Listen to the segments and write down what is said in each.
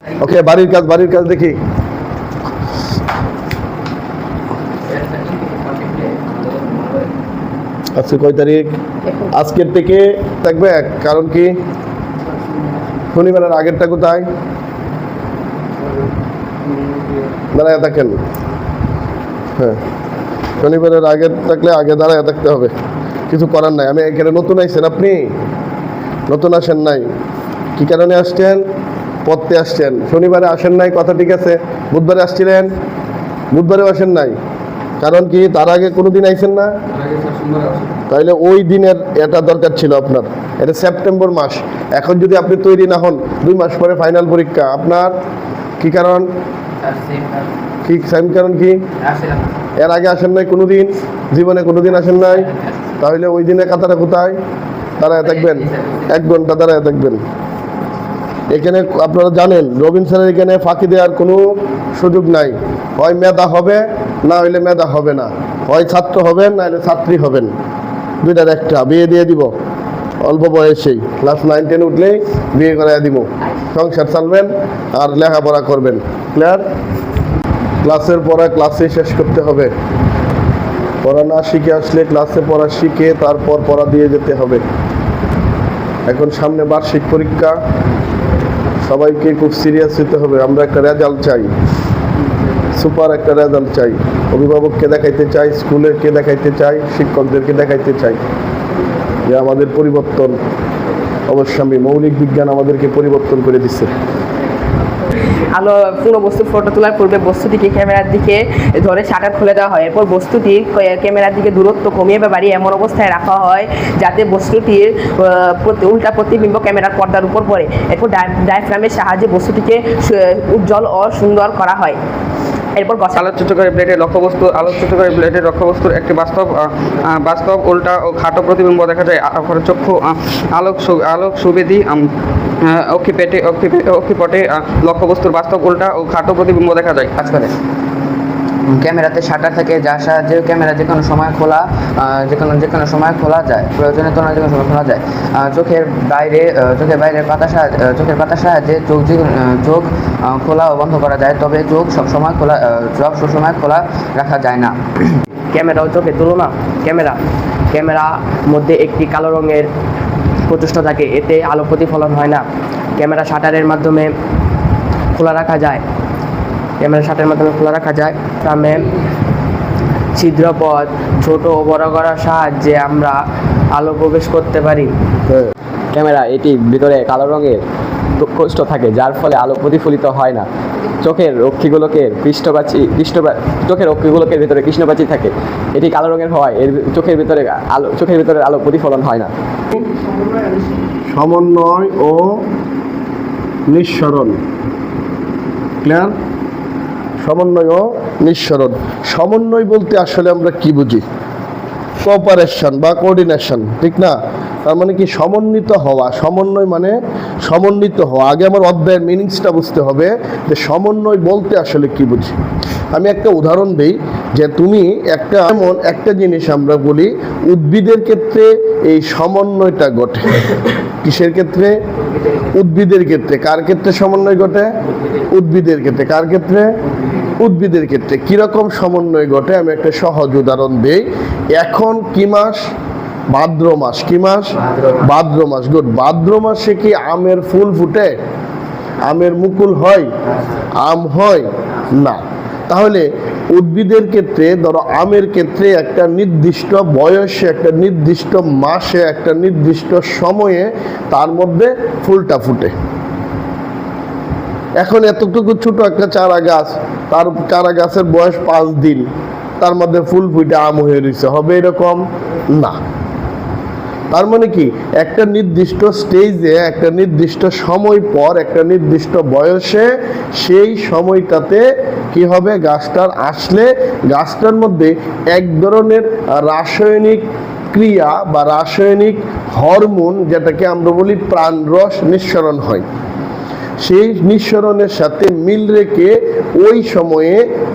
ওকে, বাড়ির কাজ দেখি। আজকে কয় তারিখ? আজকের থেকে থাকবে এক, কারণ কি শনিবারের আগেরটা কোথায়? দাঁড়ায় থাকেন। হ্যাঁ, শনিবারের আগের থাকলে আগে দাঁড়ায় থাকতে হবে, কিছু করার নাই। আমি এখানে নতুন আইছেন, আপনি নতুন আসেন নাই। কি কারণে আসছেন? পড়তে আসছেন। শনিবারে আসেন নাই, কথা ঠিক আছে। বুধবারে আসছিলেন, বুধবারেও আসেন নাই, কারণ কি তার আগে কোনোদিন আইছেন না? তাইলে ওই দিনের এটা দরকার ছিল আপনার। এটা সেপ্টেম্বর মাস, এখন যদি আপনি তৈরি না হন 2 মাস পরে ফাইনাল পরীক্ষা আপনার। কি কারণ? কি সেম কারণ? কি এর আগে আসেন নাই কোনোদিন? জীবনে কোনোদিন আসেন নাই? তাহলে ওই দিনে কাতাটা কোথায়? দাঁড়ায় থাকবেন, 1 ঘন্টা দাঁড়ায় থাকবেন। এখানে আপনারা জানেন রবিন স্যারের এখানে ফাঁকি দেওয়ার কোনো সুযোগ নাই। হয় মেধা হবে, না হইলে মেধা হবে না। হয় ছাত্র হবেন, না হলে ছাত্রী হবেন, দুইটার একটা। বিয়ে দিয়ে দিব অল্প বয়সেই, ক্লাস 9 10 উঠলেই বিয়ে করাই দিব। সংসার চালবেন আর লেখাপড়া করবেন। ক্লিয়ার? ক্লাসের পড়া ক্লাসে শেষ করতে হবে। পড়া না শিখে আসলে ক্লাসে পড়া শিখে তারপর পড়া দিয়ে যেতে হবে। এখন সামনে বার্ষিক পরীক্ষা, সবাইকে খুব সিরিয়াস হতে হবে। আমরা একটা রেজাল্ট চাই, সুপার একটা রেজাল্ট চাই। অভিভাবককে দেখাইতে চাই, স্কুলেরকে দেখাইতে চাই, শিক্ষকদেরকে দেখাইতে চাই যে আমাদের পরিবর্তন অবশ্যই মৌলিক বিজ্ঞান আমাদেরকে পরিবর্তন করে দিচ্ছে। আলো পুরো বস্তু ফটো তোলার পূর্বে বস্তুটিকে ক্যামেরার দিকে ধরে শাটার খুলে দেওয়া হয়। এরপর বস্তুটি ক্যামেরার দিকে দূরত্ব কমিয়ে বা বাড়িয়ে এমন অবস্থায় রাখা হয় যাতে বস্তুটির উল্টা প্রতিবিম্ব ক্যামেরার পর্দার উপর পড়ে। এরপর ডায়াফ্রামের সাহায্যে বস্তুটিকে উজ্জ্বল ও সুন্দর করা হয়। এরপর আলোকচিত্রকারী প্লেটের লক্ষ্যবস্তুর একটি বাস্তব উল্টা ও খাটো প্রতিবিম্ব দেখা যায়। চক্ষু আলোক সুবেদী অক্ষিপটে লক্ষ্যবস্তুর বাস্তব উল্টা ও খাটো প্রতিবিম্ব দেখা যায়। কাজ করে ক্যামেরাতে শাটার থাকে, যার সাহায্যে ক্যামেরা যে কোনো সময় সময় খোলা যায়, প্রয়োজনের তুলনায় যে কোনো সময় খোলা যায়। চোখের বাইরের পাতার সাহায্যে চোখ খোলা ও বন্ধ করা যায়, তবে চোখ সবসময় খোলা রাখা যায় না। ক্যামেরা ও চোখের তুলনা। ক্যামেরা মধ্যে একটি কালো রঙের প্রচেষ্ট থাকে, এতে আলো প্রতিফলন হয় না। ক্যামেরা শাটারের মাধ্যমে খোলা রাখা যায়। সামনে ছিদ্রপথ ছোট ও বড় করার সাহায্যে আমরা আলো প্রবেশ করতে পারি। ক্যামেরা এটি ভিতরে কালো রঙের প্রকোষ্ঠ থাকে, যার ফলে আলো প্রতিফলিত হয় না। চোখের অক্ষিগোলকের ভিতরে কৃষ্ণপ্রাচী থাকে, এটি কালো রঙের হওয়ায় এর চোখের ভিতরে আলো প্রতিফলন হয় না। সমন্বয় ও নিঃসরণ। ক্লিয়ার? সমন্বয় ও নিঃসরণ। সমন্বয় বলতে আসলে আমরা কি বুঝি? কোঅপারেশন বা কোঅর্ডিনেশন, ঠিক না? তার মানে কি সমন্বিত হওয়া। সমন্বয় মানে সমন্বিত হওয়া। আগে আমার অধ্যায়ের মিনিংসটা বুঝতে হবে যে সমন্বয় বলতে আসলে কি বুঝি। আমি একটা উদাহরণ দিই যে তুমি এমন একটা জিনিস আমরা বলি উদ্ভিদের ক্ষেত্রে এই সমন্বয়টা ঘটে। কিসের ক্ষেত্রে? উদ্ভিদের ক্ষেত্রে। কার ক্ষেত্রে সমন্বয় ঘটে? উদ্ভিদের ক্ষেত্রে। কার ক্ষেত্রে? উদ্ভিদের ক্ষেত্রে। কিরকম সমন্বয় ঘটে আমি একটা সহজ উদাহরণ দিই। এখন কি মাস? ভাদ্র মাস। কি মাস? ভাদ্র মাস। গুড। ভাদ্র মাসে কি আমের ফুল ফুটে? আমের মুকুল হয়? আম হয় না। তাহলে উদ্ভিদের ক্ষেত্রে ধরো আমের ক্ষেত্রে একটা নির্দিষ্ট বয়সে, একটা নির্দিষ্ট মাসে, একটা নির্দিষ্ট সময়ে তার মধ্যে ফুলটা ফুটে। এখন এতটুকু ছোট একটা চারা গাছ, তার চারা গাছের বয়স 5 দিন, তার মধ্যে ফুল ফুটে আম হয়ে রয়েছে, হবে এরকম? না। তার মানে কি একটা নির্দিষ্ট স্টেজে, একটা নির্দিষ্ট সময় পর, একটা নির্দিষ্ট বয়সে, সেই সময়টাতে কি হবে? গাছটার আসলে গাছটার মধ্যে এক ধরনের রাসায়নিক ক্রিয়া বা রাসায়নিক হরমোন, যেটাকে আমরা বলি প্রাণরস, নিঃসরণ হয়। সেই নিঃসরণের সাথে মিল রেখে ওই সময়ে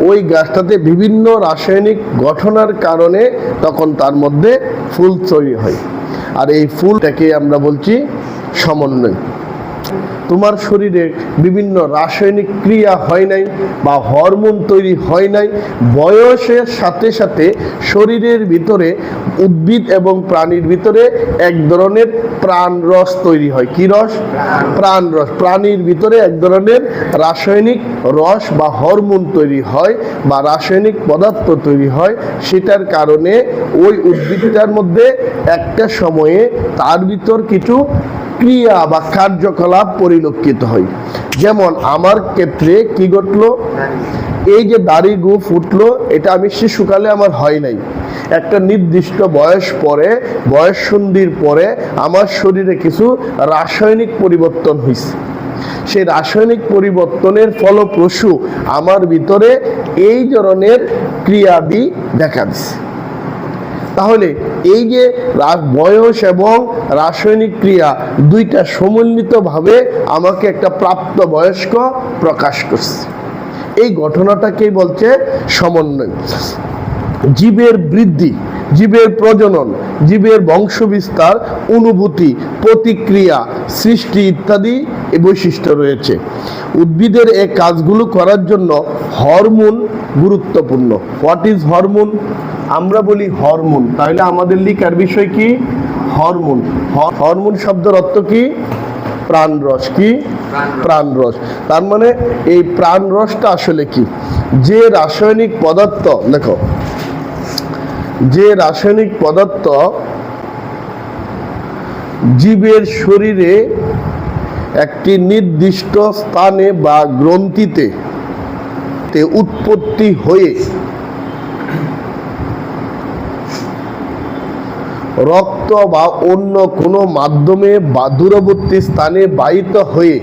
ওই গাছটাতে বিভিন্ন রাসায়নিক ঘটনার কারণে তখন তার মধ্যে ফুল তৈরি হয়। আর এই ফুলটাকে আমরা বলছি সমন্বয়। তো তোমার শরীরে বিভিন্ন রাসায়নিক ক্রিয়া হয় নাই বা হরমোন তৈরি হয় নাই, বয়সের সাথে সাথে শরীরের ভিতরে উদ্ভিদ এবং প্রাণীর ভিতরে এক ধরনের প্রাণরস তৈরি হয়। কি রস? প্রাণরস। প্রাণীর ভিতরে এক ধরনের রাসায়নিক রস বা হরমোন তৈরি হয় বা রাসায়নিক পদার্থ তৈরি হয়। সেটার কারণে ওই উদ্ভিদটার মধ্যে একটা সময়ে তার ভিতর কিছু ক্রিয়া বা কার্যকলাপ পরিলক্ষিত হয়। যেমন আমার ক্ষেত্রে কি ঘটলো, এই যে দাড়ি গু ফুটলো, এটা আমি শিশুকালে আমার হয় নাই। একটা নির্দিষ্ট বয়স পরে, বয়স সন্ধির পরে আমার শরীরে কিছু রাসায়নিক পরিবর্তন হয়েছে। সেই রাসায়নিক পরিবর্তনের ফলপ্রসূ আমার ভিতরে এই ধরনের ক্রিয়াদি দেখা দিচ্ছে। তাহলে এই যে বয়স এবং রাসায়নিক ক্রিয়া দুইটা সমন্বিতভাবে আমাকে একটা প্রাপ্ত বয়স্ক প্রকাশ করছে। এই ঘটনাটাকেই বলছে সমন্বয়। জীবের বৃদ্ধি, জীবের প্রজনন, জীবের বংশবিস্তার, অনুভূতি, প্রতিক্রিয়া, সৃষ্টি ইত্যাদি এই বৈশিষ্ট্য রয়েছে। উদ্ভিদের এই কাজগুলো করার জন্য হরমোন গুরুত্বপূর্ণ। What is hormone? আমরা বলি হরমোন, তাহলে আমাদের লিখার বিষয় কি? হরমোন। হরমোন শব্দের অর্থ কি? প্রাণরস। কি? প্রাণরস। তার মানে এই প্রাণরসটা আসলে কি? যে রাসায়নিক পদার্থ, দেখো, যে রাসায়নিক পদার্থ জীবের শরীরে একটি নির্দিষ্ট স্থানে বা গ্রন্থিতে উৎপত্তি হয়ে রক্ত বা অন্য কোনো মাধ্যমে বা দূরবর্তী স্থানে বাহিত হয়ে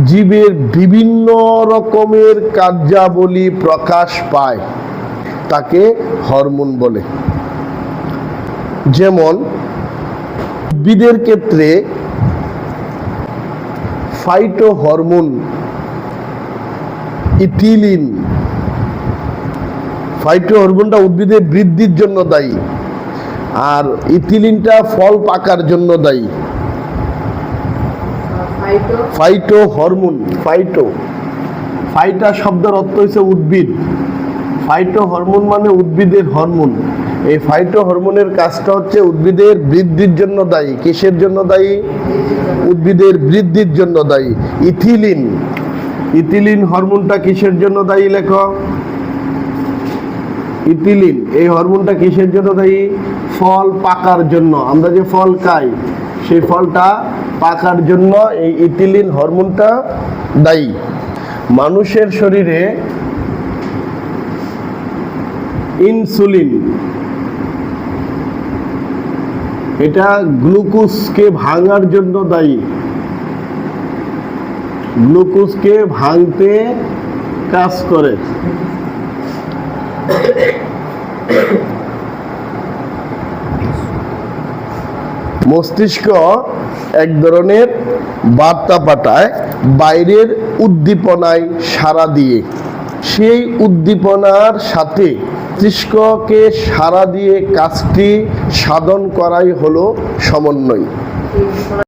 জীবের বিভিন্ন রকমের কার্যাবলী প্রকাশ পায়, তাকে হরমোন বলে। যেমন উদ্ভিদের ক্ষেত্রে ফাইটো হরমোন, ইথিলিন। ফাইটো হরমোনটা উদ্ভিদের বৃদ্ধির জন্য দায়ী, আর ইথিলিনটা ফল পাকার জন্য দায়ী। ফাইটো হরমোন, ফাইটা শব্দের অর্থ হচ্ছে উদ্ভিদ। ফাইটো হরমোন মানে উদ্ভিদের হরমোন। এই ফাইটো হরমোনের কাজটা হচ্ছে উদ্ভিদের বৃদ্ধির জন্য দায়ী। কিসের জন্য দায়ী? উদ্ভিদের বৃদ্ধির জন্য দায়ী। ইথিলিন হরমোনটা কিসের জন্য দায়ী? লেখো। ইথিলিন এই হরমোনটা কিসের জন্য দায়ী? ফল পাকার জন্য। আমরা যে ফল খাই, সেই ফলটা পাকার জন্য এই ইথিলিন হরমোনটা দায়ী। মানুষের শরীরে ইনসুলিন, এটা গ্লুকোজকে ভাঙার জন্য দায়ী। গ্লুকোজকে ভাঙতে কাজ করে। মস্তিষ্ক এক ধরনের বার্তা পাঠায় বাইরের উদ্দীপনায় সাড়া দিয়ে। সেই উদ্দীপনার সাথে মস্তিষ্ককে সাড়া দিয়ে কাজটি সাধন করাই হলো সমন্বয়।